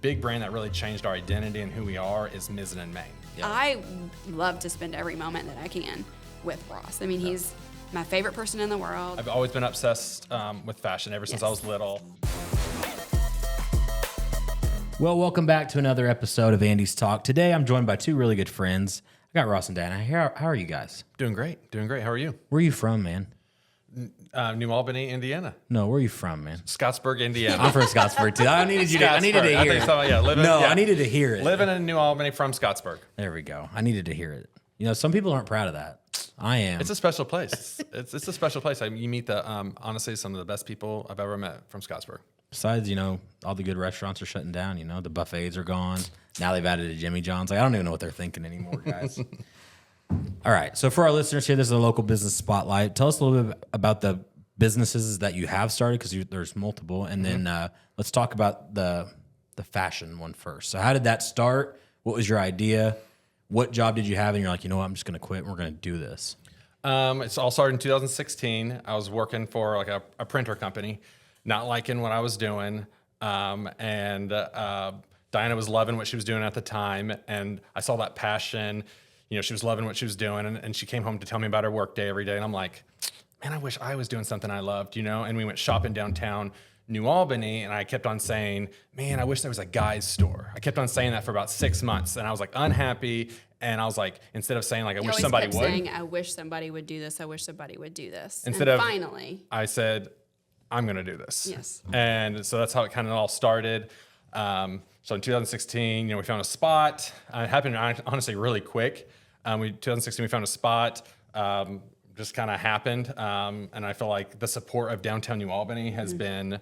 big brand that really changed our identity and who we are is Mizzen+Main. Yeah. I love to spend every moment that I can with Ross. I mean, he's my favorite person in the world. I've always been obsessed with fashion ever since I was little. Well, welcome back to another episode of Andy's Talk. Today, I'm joined by two really good friends. I got Ross and Dana. How are you guys? Doing great. How are you? Where are you from, man? New Albany, Indiana. No, where are you from, man? Scottsburg, Indiana. I'm from Scottsburg, too. I needed to hear it. So, yeah, I needed to hear it. Living in New Albany from Scottsburg. There we go. I needed to hear it. You know, some people aren't proud of that. I am. It's a special place. it's a special place. You meet honestly, some of the best people I've ever met from Scottsburg. Besides, all the good restaurants are shutting down. The buffets are gone. Now they've added a Jimmy John's. I don't even know what they're thinking anymore, guys. All right. So for our listeners here, this is a local business spotlight. Tell us a little bit about the businesses that you have started, because there's multiple. And then let's talk about the fashion one first. So how did that start? What was your idea? What job did you have? And you're like, you know what, I'm just going to quit and we're going to do this. It's all started in 2016. I was working for like a printer company, not liking what I was doing. And Diana was loving what she was doing at the time. And I saw that passion. She was loving what she was doing. And she came home to tell me about her work day every day. And I'm like, man, I wish I was doing something I loved, And we went shopping downtown New Albany. And I kept on saying, man, I wish there was a guy's store. I kept on saying that for about 6 months. And I was like unhappy. And I was like, instead of saying like, I wish somebody would. Saying, I wish somebody would do this. I wish somebody would do this. Finally, I said, I'm going to do this. Yes. And so that's how it kind of all started. So in 2016, we found a spot. It happened honestly really quick. 2016, we found a spot. Just kind of happened. And I feel like the support of downtown New Albany has been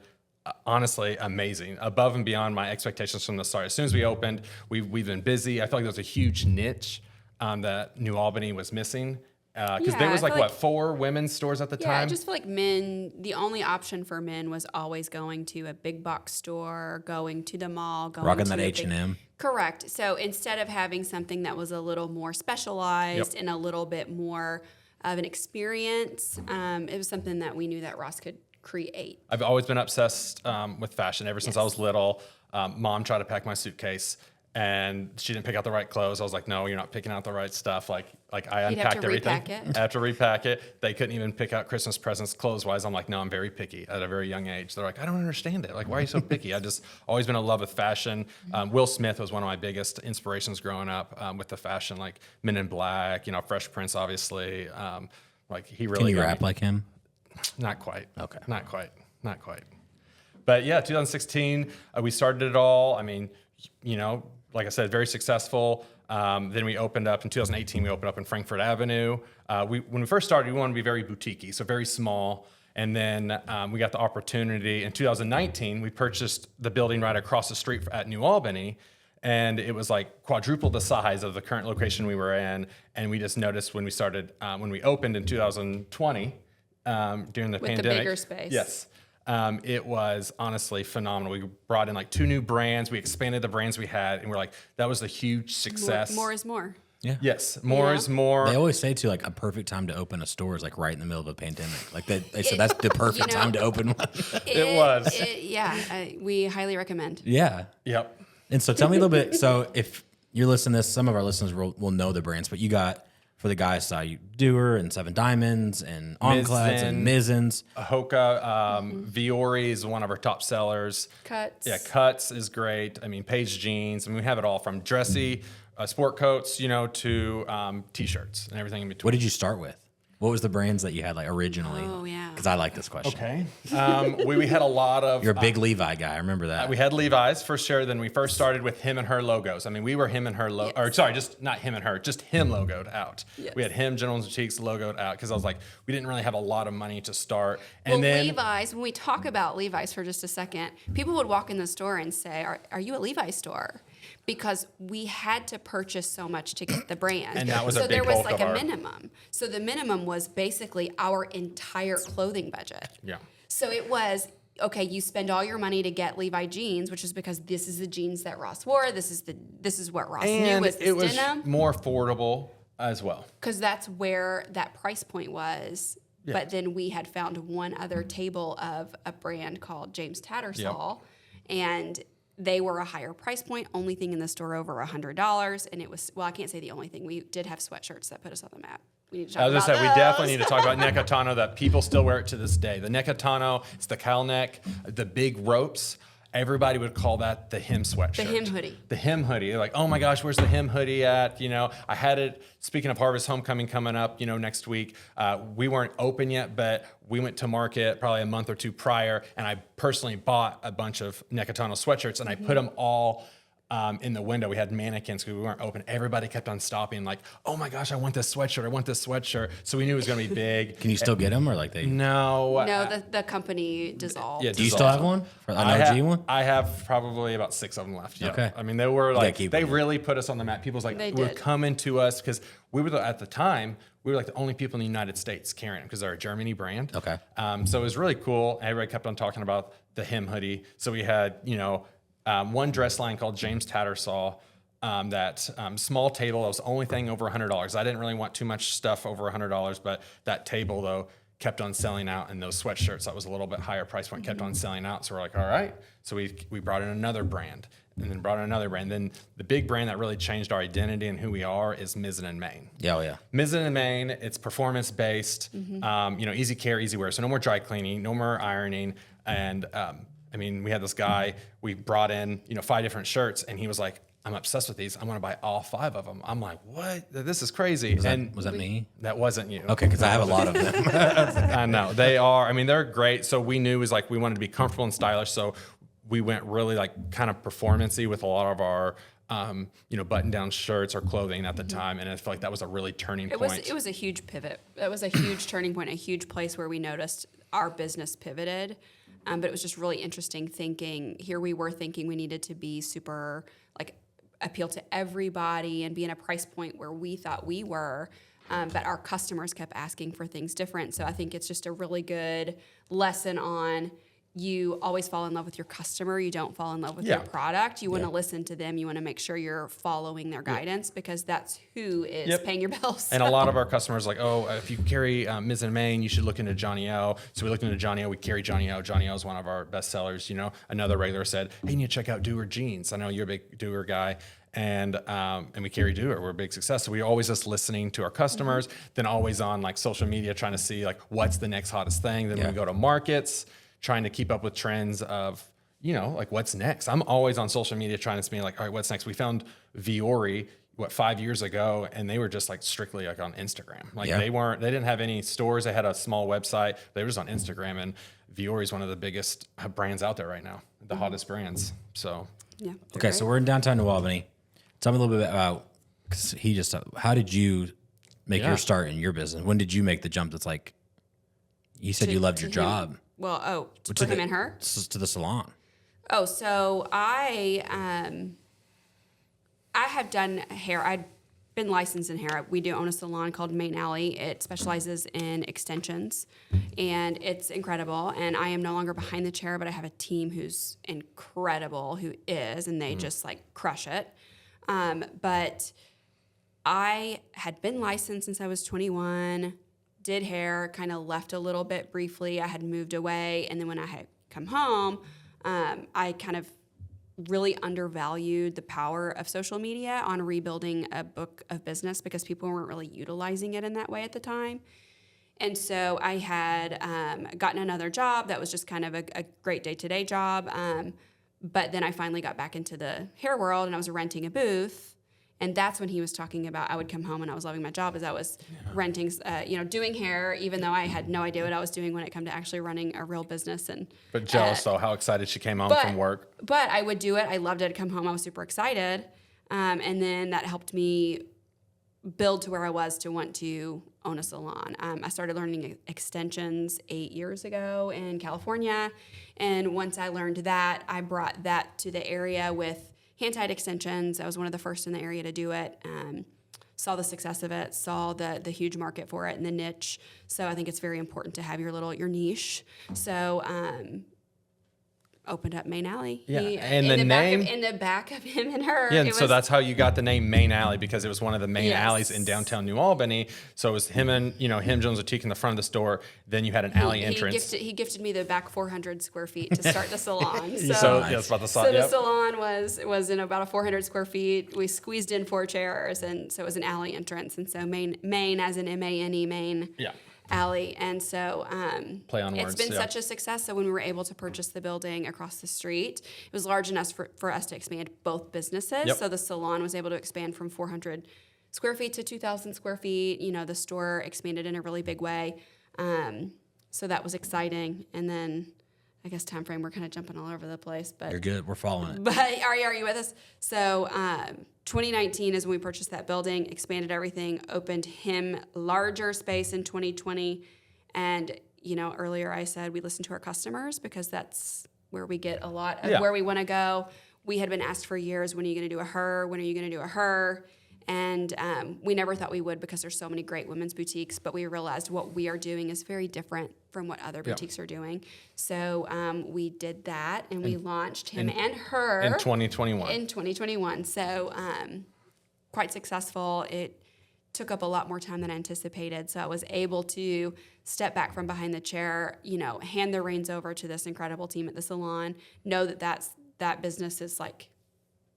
honestly amazing, above and beyond my expectations from the start. As soon as we opened, we've been busy. I feel like there was a huge niche that New Albany was missing. Because there was like 4 women's stores at the time? Yeah, I just feel like men, the only option for men was always going to a big box store, going to the mall, rocking that H&M. Correct. So instead of having something that was a little more specialized and a little bit more of an experience, it was something that we knew that Ross could create. I've always been obsessed with fashion ever since I was little. Mom tried to pack my suitcase. And she didn't pick out the right clothes. I was like, no, you're not picking out the right stuff. Like I unpacked everything. I have to repack it. They couldn't even pick out Christmas presents clothes-wise. I'm like, no, I'm very picky at a very young age. They're like, I don't understand it. Like, why are you so picky? I just always been in love with fashion. Will Smith was one of my biggest inspirations growing up with the fashion, like Men in Black, Fresh Prince, obviously. Like he really. Can you rap like him? Not quite. Okay. Not quite. But yeah, 2016, we started it all. I mean, like I said, very successful. Then we opened up in 2018. We opened up in Frankfort Avenue. When we first started, we wanted to be very boutique-y, so very small. And then we got the opportunity in 2019. We purchased the building right across the street at New Albany, and it was like quadruple the size of the current location we were in. And we just noticed when we opened in 2020 during the pandemic, with the bigger space. Yes. It was honestly phenomenal. We brought in like 2 new brands. We expanded the brands we had, and we're like, that was a huge success. More is more. Yeah. Yes, more is more. They always say too, like a perfect time to open a store is like right in the middle of a pandemic. Like that, they said that's the perfect time to open one. It was. We highly recommend. Yeah. Yep. And so tell me a little bit. So if you're listening to this, some of our listeners will know the brands, but you got. For the guys' side, you Duer and 7 Diamonds and Enclads and Mizzens. Hoka, Viore is one of our top sellers. Cuts. Yeah, Cuts is great. I mean, Page Jeans. I mean, we have it all from dressy sport coats, to T-shirts and everything in between. What did you start with? What was the brands that you had like originally? Oh, yeah. Because I like this question. Okay. We had a lot of... You're a big Levi guy. I remember that. We had Levi's for sure. Then we first started with him and her logos. I mean, we were him and her... just not him and her. Just him logoed out. Yes. We had him, Gentleman's Boutiques, logoed out. Because I was like, we didn't really have a lot of money to start. And then Levi's, when we talk about Levi's for just a second, people would walk in the store and say, are you a Levi's store? Because we had to purchase so much to get the brand. And that was so a big there was bulk like of a our... minimum. So the minimum was basically our entire clothing budget. Yeah. So it was, okay, you spend all your money to get Levi jeans, which is because this is the jeans that Ross wore. This is what Ross knew was this denim. Was more affordable as well. Because that's where that price point was. Yeah. But then we had found one other table of a brand called James Tattersall. Yep. And they were a higher price point, only thing in the store over $100. And it was, well, I can't say the only thing. We did have sweatshirts that put us on the map. We need to talk I was about gonna say, those. we definitely need to talk about Nekatano, that people still wear it to this day. The Nekatano, it's the cowl neck, the big ropes. Everybody would call that the hem sweatshirt. The hem hoodie. The hem hoodie. They're like, oh my gosh, where's the hem hoodie at? You know, I had it, speaking of Harvest Homecoming coming up, you know, next week. We weren't open yet, but we went to market probably a month or two prior, and I personally bought a bunch of Nekatano sweatshirts, and I put them all in the window. We had mannequins because we weren't open. Everybody kept on stopping, like, oh my gosh, I want this sweatshirt. I want this sweatshirt. So we knew it was going to be big. Can you still get them, or like they? No. No, the company dissolved. Yeah, Do you still have one? An OG one? I have probably about 6 of them left. Yeah. Okay. I mean, they were like, keep they them. really put us on the map. People's like, They were did. coming to us because we were at the time, we were like the only people in the United States carrying them because they're a Germany brand. Okay. So it was really cool. Everybody kept on talking about the hem hoodie. So we had, you know, one dress line called James Tattersall. That small table, that was the only thing over $100. I didn't really want too much stuff over $100, but that table though kept on selling out, and those sweatshirts that was a little bit higher price point kept on selling out. So we're like, all right. So we brought in another brand, and then brought in another brand. Then the big brand that really changed our identity and who we are is Mizzen+Main. Yeah, oh yeah. Mizzen+Main, it's performance based, you know, easy care, easy wear. So no more dry cleaning, no more ironing, and I mean, we had this guy. We brought in, you know, 5 different shirts, and he was like, I'm obsessed with these. I want to buy all 5 of them. I'm like, what? This is crazy. Was that me? That wasn't you. Okay, because I have a lot of them. I know. They are, I mean, they're great. So we knew, was like, we wanted to be comfortable and stylish. So we went really like kind of performance-y with a lot of our, you know, button-down shirts or clothing at the time. And I feel like that was a really turning point. It was a huge pivot. It was a huge turning point, a huge place where we noticed our business pivoted. But it was just really interesting thinking, here we were thinking we needed to be super, like, appeal to everybody and be in a price point where we thought we were, but our customers kept asking for things different. So I think it's just a really good lesson on, you always fall in love with your customer. You don't fall in love with your product. You want to listen to them. You want to make sure you're following their guidance because that's who is paying your bills. And a lot of our customers are like, oh, if you carry Mizzen+Main, you should look into Johnnie O. So we looked into Johnnie O. We carry Johnnie O. Johnnie O is one of our best sellers. You know, another regular said, hey, you need to check out Duer Jeans. I know you're a big Duer guy. And we carry Duer. We're a big success. So we're always just listening to our customers, then always on like social media trying to see like what's the next hottest thing. Then we go to markets, trying to keep up with trends of, you know, like what's next. I'm always on social media trying to be like, all right, what's next? We found Viore, 5 years ago, and they were just like strictly like on Instagram. Like they didn't have any stores. They had a small website. They were just on Instagram, and Viore is one of the biggest brands out there right now, the hottest brands. So Yeah. Okay, so we're in downtown New Albany. Tell me a little bit about, because how did you make your start in your business? When did you make the jump that's like, you said you loved your job. Well, for him and her? To the salon. Oh, so I have done hair. I'd been licensed in hair. We do own a salon called Main Alley. It specializes in extensions, and it's incredible. And I am no longer behind the chair, but I have a team who's incredible, and they just like crush it. But I had been licensed since I was 21, did hair, kind of left a little bit briefly. I had moved away, and then when I had come home, I kind of really undervalued the power of social media on rebuilding a book of business because people weren't really utilizing it in that way at the time. And so I had gotten another job that was just kind of a great day-to-day job. But then I finally got back into the hair world, and I was renting a booth. And that's when he was talking about I would come home and I was loving my job as I was renting, doing hair, even though I had no idea what I was doing when it came to actually running a real business. But jealous, though, how excited she came home from work. But I would do it. I loved it. I'd come home. I was super excited. And then that helped me build to where I was to want to own a salon. I started learning extensions 8 years ago in California. And once I learned that, I brought that to the area with hand-tied extensions. I was one of the first in the area to do it. Saw the success of it, saw the huge market for it and the niche. So I think it's very important to have your niche. So opened up Main Alley. Yeah, in and the back of, name- in the back of him and her. Yeah, and it so was- that's how you got the name Main Alley, because it was one of the main Yes. alleys in downtown New Albany. So it was him and, him, Jones Boutique in the front of the store. Then you had an alley entrance. He gifted me the back 400 square feet to start the salon. So that's about the So salon. the Yep. salon was in about a 400 square feet. We squeezed in 4 chairs, and so it was an alley entrance. And so Main as in MANE, Main Yeah. Alley. And so Play on it's words, been yeah. such a success. So when we were able to purchase the building across the street, it was large enough for us to expand both businesses. Yep. So the salon was able to expand from 400 square feet to 2,000 square feet. The store expanded in a really big way. So that was exciting. And then I guess time frame, we're kind of jumping all over the place, but You're good. We're following it. but are you with us? So 2019 is when we purchased that building, expanded everything, opened him larger space in 2020. And, earlier I said we listen to our customers because that's where we get a lot of Yeah. where we want to go. We had been asked for years, when are you going to do a her? When are you going to do a her? And we never thought we would because there's so many great women's boutiques, but we realized what we are doing is very different from what other boutiques are doing. So we did that, and we launched him and her In 2021. in 2021. So quite successful. It took up a lot more time than I anticipated. So I was able to step back from behind the chair, hand the reins over to this incredible team at the salon, know that business is like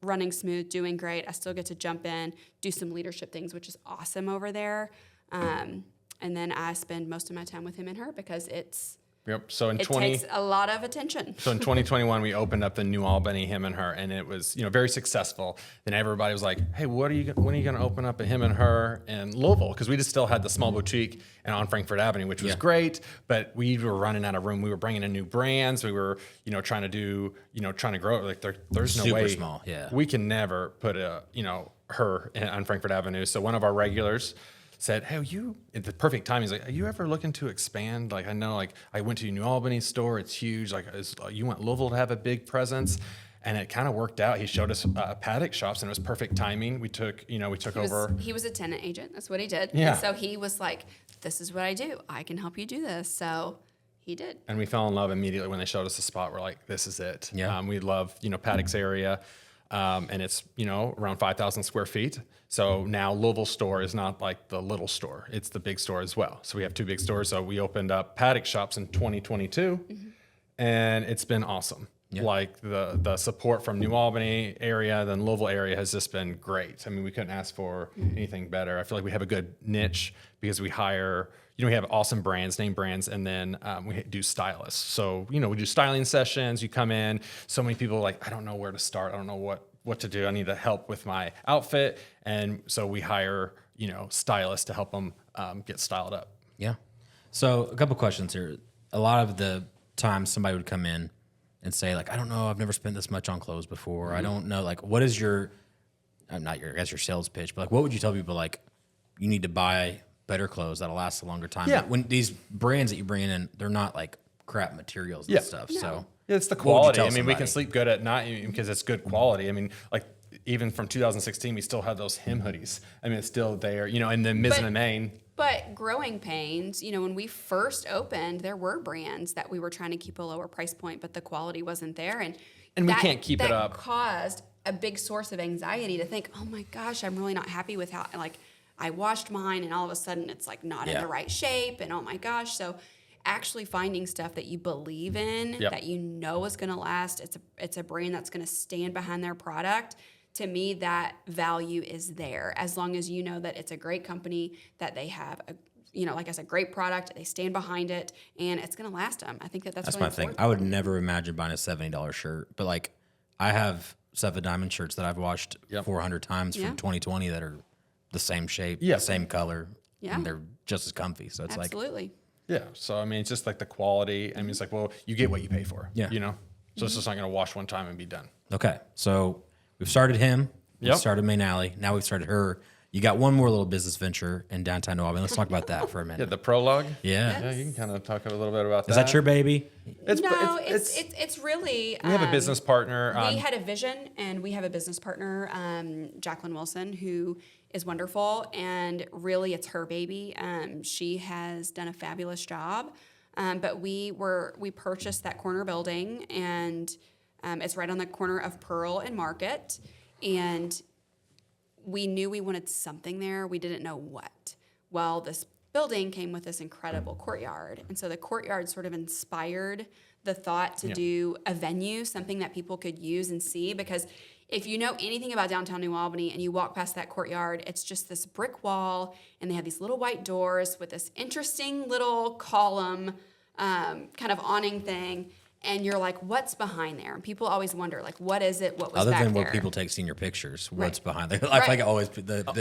running smooth, doing great. I still get to jump in, do some leadership things, which is awesome over there. And then I spend most of my time with him and her because Yep. So in it takes a lot of attention. So in 2021, we opened up the New Albany Him and Her, and it was very successful. Then everybody was like, "Hey, when are you going to open up a Him and Her in Louisville?" Because we just still had the small boutique and on Frankfurt Avenue, which was great, but we were running out of room. We were bringing in new brands. We were trying to grow. Like there's no Super way small, yeah. we can never put a her on Frankfurt Avenue. So one of our regulars said, "Hey, at the perfect time, he's like, are you ever looking to expand? Like, I know, like, I went to your New Albany store. It's huge. Like, you want Louisville to have a big presence." And it kind of worked out. He showed us paddock shops, and it was perfect timing. We took over. He was a tenant agent. That's what he did. Yeah. And so he was like, this is what I do. I can help you do this. So he did. And we fell in love immediately when they showed us the spot. We're like, this is it. Yeah. We love, Paddock's area. And it's, around 5,000 square feet. So now Louisville store is not like the little store. It's the big store as well. So we have 2 big stores. So we opened up Paddock shops in 2022, and it's been awesome. Yeah. Like the support from New Albany area, then Louisville area has just been great. I mean, we couldn't ask for anything better. I feel like we have a good niche because we hire, we have awesome brands, name brands, and then we do stylists. So, we do styling sessions. You come in, so many people are like, I don't know where to start. I don't know what to do. I need help with my outfit. And so we hire, stylists to help them get styled up. Yeah. So a couple questions here. A lot of the times somebody would come in and say, like, I don't know, I've never spent this much on clothes before. I don't know, like, what is your sales pitch, but like, what would you tell people, like, you need to buy better clothes that'll last a longer time? Yeah. Like, when these brands that you bring in, they're not like crap materials and Yeah. stuff. No. So Yeah, it's the what would you quality. tell I mean, we can somebody? sleep good at night because it's good quality. I mean, like even from 2016, we still have those him hoodies. I mean, it's still there, and then Mizzen+Main. But growing pains, when we first opened, there were brands that we were trying to keep a lower price point, but the quality wasn't there. And we can't keep it up. That caused a big source of anxiety to think, oh my gosh, I'm really not happy with how, like, I washed mine and all of a sudden it's like not in the right shape. And oh my gosh. So actually finding stuff that you believe in, Yep. that is going to last. It's a brand that's going to stand behind their product. To me, that value is there as long as you know that it's a great company, that they have like I said, great product, they stand behind it, and it's going to last them. I think that's really my thing. important. I would never imagine buying a $70 shirt, but like I have Seven Diamond shirts that I've washed 400 times Yeah. from 2020 that are the same shape, Yeah. the same color, Yeah. and they're just as comfy. So it's like, Absolutely. Yeah. So, I mean, it's just like the quality. I mean, it's like, well, you get what you pay for. Yeah. So it's just not going to wash one time and be done. okay, so we've started him, we Yep. started Main Alley, now we've started her. You got one more little business venture in downtown New Albany. Let's talk about that for a Yeah. minute. The Prologue. Yeah. Yeah. You can kind of talk a little bit about that. Is that your baby? It's really. We have a business partner. We had a vision, and we have a business partner, Jacqueline Wilson, who is wonderful, and really it's her baby. She has done a fabulous job. But we purchased that corner building, and it's right on the corner of Pearl and Market. And we knew we wanted something there. We didn't know what. Well, this building came with this incredible courtyard. And so the courtyard sort of inspired the thought to do a venue, something that people could use and see. Because if you know anything about downtown New Albany and you walk past that courtyard, it's just this brick wall, and they have these little white doors with this interesting little column, kind of awning thing. And you're like, what's behind there? And people always wonder, like, what is it? What was Other back than there? where people take senior pictures, what's Right. behind there? I feel like always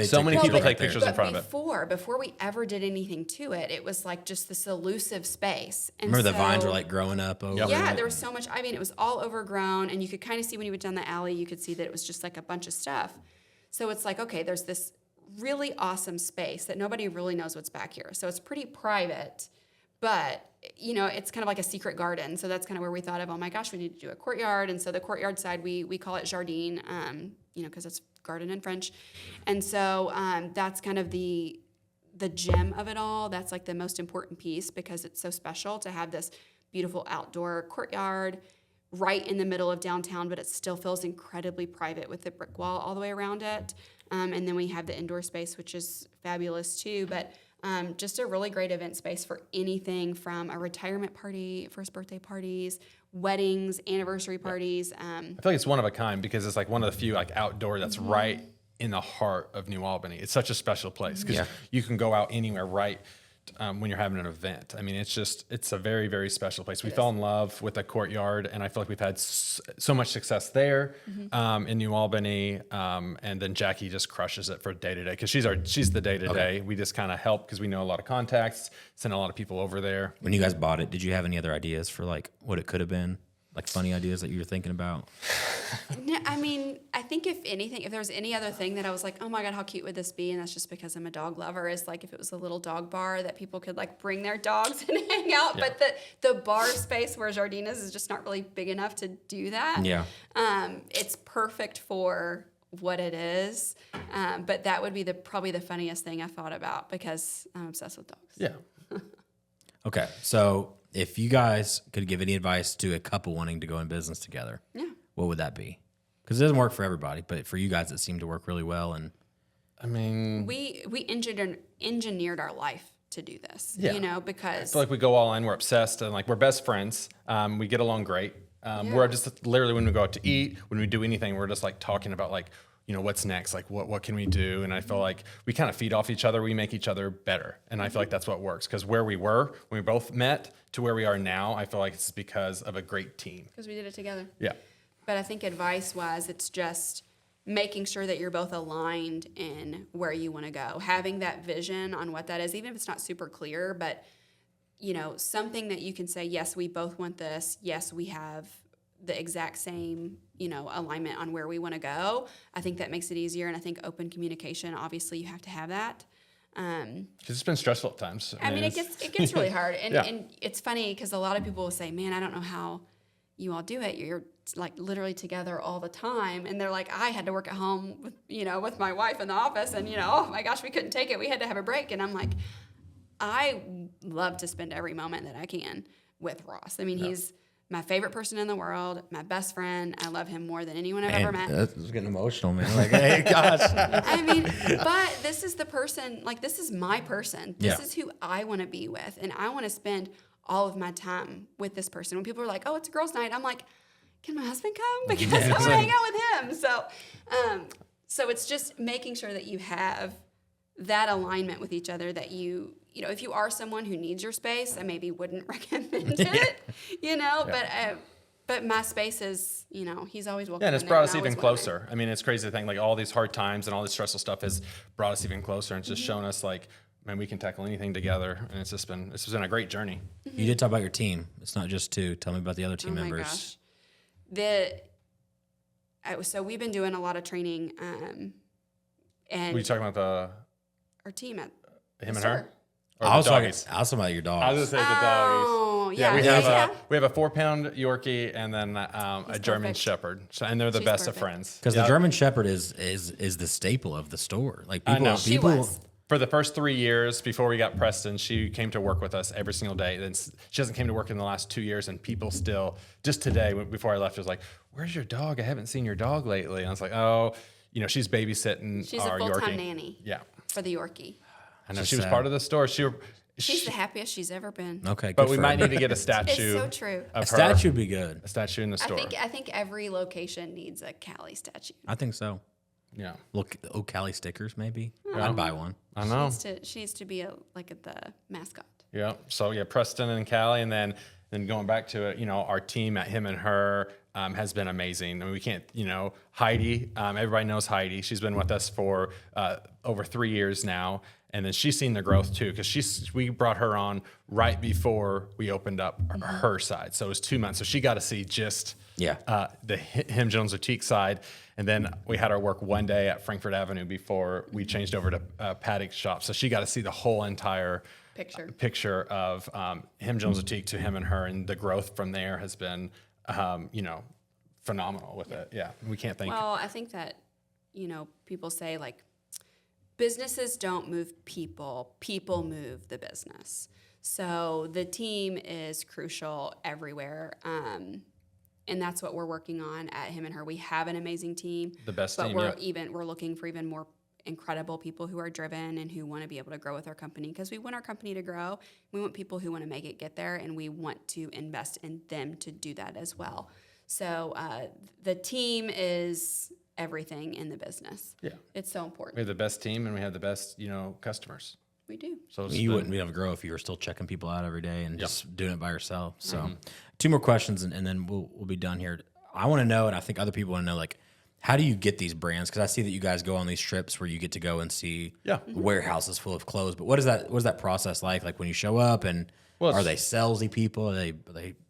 So many people take pictures. pictures in front of it. Before we ever did anything to it, it was like just this elusive space. And Remember the vines so- were like growing up over Yeah, it? there was so much. I mean, it was all overgrown, and you could kind of see when you went down the alley, you could see that it was just like a bunch of stuff. So it's like, okay, there's this really awesome space that nobody really knows what's back here. So it's pretty private, but you know, it's kind of like a secret garden. So that's kind of where we thought of, oh my gosh, we need to do a courtyard. And so the courtyard side, we call it jardin, you know, because it's garden in French. And so that's kind of the gem of it all. That's like the most important piece, because it's so special to have this beautiful outdoor courtyard right in the middle of downtown, but it still feels incredibly private with the brick wall all the way around it. And then we have the indoor space, which is fabulous too. But just a really great event space for anything from a retirement party, first birthday parties, weddings, anniversary parties. I feel like it's one of a kind because it's like one of the few like outdoor that's right in the heart of New Albany. It's such a special place because you can go out anywhere right when you're having an event. I mean, it's a very, very special place. We fell in love with the courtyard, and I feel like we've had so much success there in New Albany. And then Jackie just crushes it for day to day because she's the day to day. We just kind of help because we know a lot of contacts, send a lot of people over there. When you guys bought it, did you have any other ideas for like what it could have been? Like funny ideas that you were thinking about? No, I mean, I think if anything, if there was any other thing that I was like, oh my God, how cute would this be? And that's just because I'm a dog lover, is like if it was a little dog bar that people could like bring their dogs and hang out. Yeah. But the bar space where Jardin is just not really big enough to do that. Yeah. It's perfect for what it is. But that would be probably the funniest thing I thought about, because I'm obsessed with dogs. Yeah. Okay, so if you guys could give any advice to a couple wanting to go in business together, what would that be? Because it doesn't work for everybody, but for you guys, it seemed to work really well. And I mean, We engineered our life to do this, Yeah. you know, I because feel like we go all in. We're obsessed, and like we're best friends. We get along great. We're just literally when we go out to eat, when we do anything, we're just like talking about like, you know, what's next, like what can we do? And I feel like we kind of feed off each other. We make each other better, and I feel like that's what works. Because where we were when we both met to where we are now, I feel like it's because of a great team. we did it together. Yeah. But I think advice-wise, it's just making sure that you're both aligned in where you want to go. Having that vision on what that is, even if it's not super clear, but, you know, something that you can say, yes, we both want this. Yes, we have the exact same, you know, alignment on where we want to go. I think that makes it easier. And I think open communication, obviously, you have to have that. Because it's been stressful at times. I mean, it gets really hard. And, Yeah. and it's funny because a lot of people will say, man, I don't know how you all do it. You're like literally together all the time. And they're like, I had to work at home with, you know, with my wife in the office, and, you know, oh my gosh, we couldn't take it. We had to have a break. And I'm like, I love to spend every moment that I can with Ross. I mean, he's my favorite person in the world, my best friend. I love him more than anyone I've ever met. That's getting emotional, man. Like, hey, gosh. I mean, but this is the person, like, this is my person. This Yeah. is who I want to be with. And I want to spend all of my time with this person. When people are like, oh, it's a girls' night, I'm like, can my husband come? Because I want to hang out with him. So it's just making sure that you have that alignment with each other, that you know, if you are someone who needs your space, I maybe wouldn't recommend it, you know, but my space is, you know, he's always welcome. Yeah, and it's in brought there, us and I even always welcome him. closer. I mean, it's crazy to think like all these hard times and all this stressful stuff has brought us even closer, and it's just shown us like, man, we can tackle anything together, and it's been a great journey. You did talk about your team. It's not just two. Tell me about the other team Oh my members. gosh. So we've been doing a lot of training, and Were you talking about our team at him and Sir. her? Or I was the talking doggies? about your dogs. I was gonna say the doggies. Oh, yeah, we have a 4-pound Yorkie and then a German perfect. Shepherd, and they're the She's best perfect. of friends. Because Yep. the German Shepherd is the staple of the store. Like I know. She people was. For the first 3 years before we got Preston, she came to work with us every single day. Then she hasn't came to work in the last 2 years, and people still, just today, before I left, was like, "Where's your dog? I haven't seen your dog lately." And I was like, "Oh, she's babysitting She's our a full-time Yorkie." nanny. Yeah, For the Yorkie. I know Just she was sad. part of the store. She's the happiest she's ever been. Okay, good but we for might her. need to get a It's statue. so true. Of A statue would be good. a statue in the store. I think every location needs a Callie statue. I think so. Yeah, Look, Cali stickers maybe. I'd buy one. I know. She needs to be the mascot. Yeah. So yeah, Preston and Callie, and then going back to it, our team at Him and Her has been amazing. I mean, we can't, Heidi. Everybody knows Heidi. She's been with us for over 3 years now, and then she's seen the growth too because we brought her on right before we opened up her side. So it was 2 months. So she got to see just the Him Jones Boutique side. And then we had her work one day at Frankfurt Avenue before we changed over to Paddock Shop. So she got to see the whole entire picture of Him Jones Boutique to Him and Her, and the growth from there has been, phenomenal with it. Yeah, we can't thank. Well, I think that people say like businesses don't move people; people move the business. So the team is crucial everywhere. And that's what we're working on at Him and Her. We have an amazing team. The best but team, we're looking for even more incredible people who are driven and who want to be able to grow with our company, because we want our company to grow. We want people who want to make it get there, and we want to invest in them to do that as well. So the team is everything in the business. Yeah. It's so We important. have the best team, and we have the best, customers. We do. So You wouldn't be able to grow if you were still checking people out every day and just doing it by yourself. So, 2 more questions, and then we'll be done here. I want to know, and I think other people want to know, like, how do you get these brands? Because I see that you guys go on these trips where you get to go and see warehouses full of clothes. But what is that process like? Like when you show up, and are they salesy people? Are they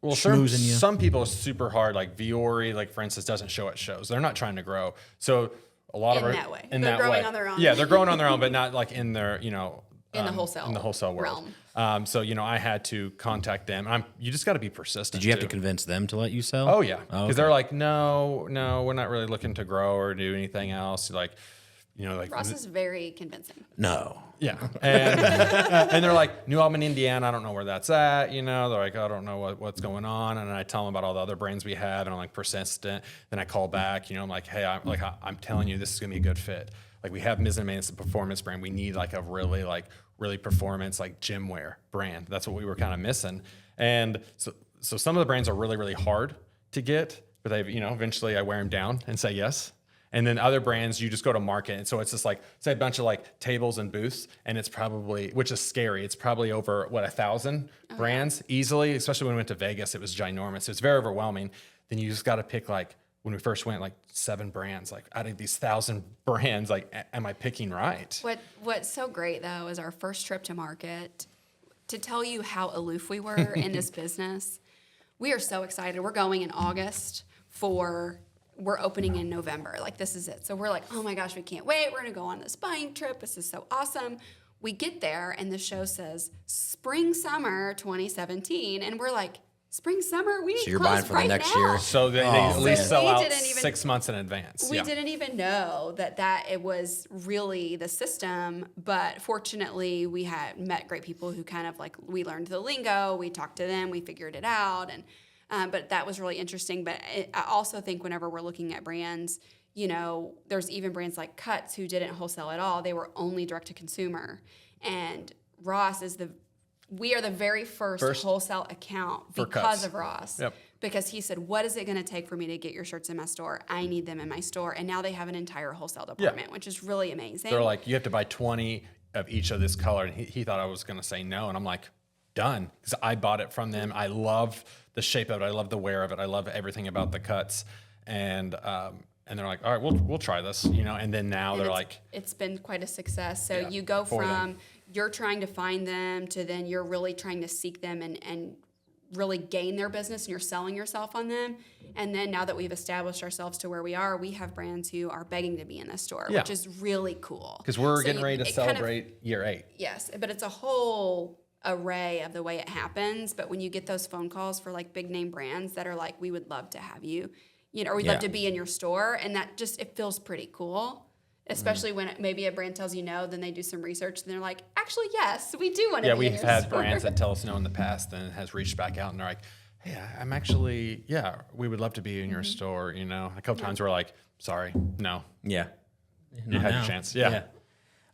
schmoozing you? Some people are super hard, like Viore, like for instance, doesn't show at shows. They're not trying to grow. So a lot In of that way. in They're that growing way. on their own. Yeah, they're growing on their own, but not like in their, In the wholesale world. realm. So I had to contact them. You just got to be persistent. Did you have to too. convince them to let you sell? Oh yeah, because they're like, no, we're not really looking to grow or do anything else. Like, Ross is very convincing. No. yeah, and and they're like, New Albany, Indiana. I don't know where that's at. They're like, I don't know what's going on. And I tell them about all the other brands we have, and I'm like persistent. Then I call back. I'm like, hey, I'm telling you, this is gonna be a good fit. Like we have Mizzen+Main, it's a performance brand. We need like a really performance like gym wear brand. That's what we were kind of missing. And so some of the brands are really, really hard to get, but eventually I wear them down and say yes. And then other brands, you just go to market. And so it's just like, say a bunch of like tables and booths, and it's probably, which is scary. It's probably over 1,000 brands easily, especially when we went to Vegas, it was ginormous. It's very overwhelming. Then you just got to pick when we first went, 7 brands, out of these 1,000 brands, am I picking right? What's so great though is our first trip to market. To tell you how aloof we were in this business, we are so excited. We're going in August we're opening in November. This is it. So we're like, oh my gosh, we can't wait. We're gonna go on this buying trip. This is so awesome. We get there and the show says spring summer 2017, and we're like, spring summer, we need So you're clothes buying for the right next now. year? So they at least So sell we out didn't even- 6 months in advance. We Yeah. didn't even know that it was really the system, but fortunately we had met great people who kind of we learned the lingo, we talked to them, we figured it out, and but that was really interesting. But I also think whenever we're looking at brands, there's even brands like Cuts who didn't wholesale at all; they were only direct to consumer, and Ross is we are the very first wholesale account because Cuts. of Ross. Yep. Because he said, what is it going to take for me to get your shirts in my store? I need them in my store. And now they have an entire wholesale department, which is really amazing. They're like, you have to buy 20 of each of this color. And he thought I was going to say no. And I'm like, done. Because I bought it from them. I love the shape of it. I love the wear of it. I love everything about the cuts. And they're like, all right, we'll try this, And then now And they're like, it's been quite a success. So Yeah, you go for from them. you're trying to find them to then you're really trying to seek them and really gain their business, and you're selling yourself on them. And then now that we've established ourselves to where we are, we have brands who are begging to be in this store, Yeah. which is really cool. because we're So getting ready to it kind of- celebrate year 8. Yes, but it's a whole array of the way it happens. But when you get those phone calls for big name brands that are like, we would love to have you, or we'd love to be in your store, and that just, it feels pretty cool. Especially when maybe a brand tells you no, then they do some research and they're like, actually, yes, we do want to Yeah, be we've in your had store. brands that tell us no in the past, and has reached back out and they're like, "Hey, I'm actually, yeah, we would love to be in your store." You know, a couple times we're like, "Sorry, no, Yeah. you had your chance." Yeah.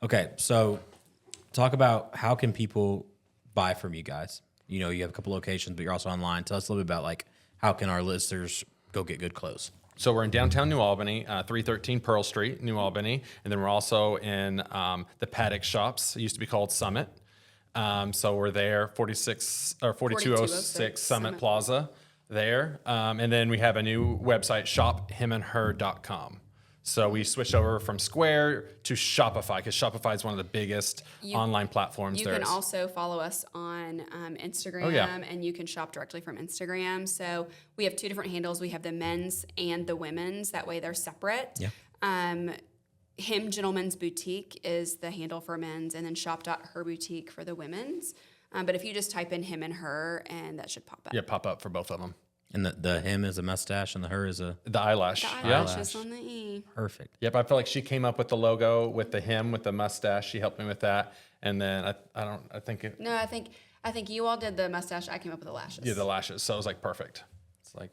Okay, so talk about how can people buy from you guys? You know, you have a couple locations, but you're also online. Tell us a little bit about like how can our listeners go get good clothes? So we're in downtown New Albany, 313 Pearl Street, New Albany, and then we're also in the Paddock Shops. It used to be called Summit. So we're there, 4206 Summit Plaza there. And then we have a new website, shophimandher.com. So we switched over from Square to Shopify, because Shopify is one of the biggest online platforms You there can is. also follow us on Instagram, yeah. and you can shop directly from Instagram. So we have two different handles. We have the men's and the women's. That way they're separate. Yeah. Him Gentleman's Boutique is the handle for men's, and then shop.her boutique for the women's. But if you just type in him and her, and that should pop up. Yeah, pop up for both of them. And the him is a mustache and the her is a The eyelash. The Yeah. eyelashes on the E. perfect. Yep, I feel like she came up with the logo with the him with the mustache. She helped me with that, and then I think it, No, I think you all did the mustache. I came up with the lashes. yeah, the lashes. So it was like perfect. It's like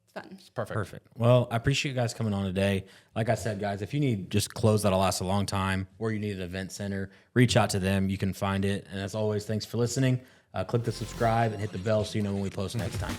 It's fun. it's perfect. Perfect. Well, I appreciate you guys coming on today. Like I said, guys, if you need just clothes that'll last a long time or you need an event center, reach out to them. You can find it. And as always, thanks for listening. Click the subscribe and hit the bell so you know when we post next time.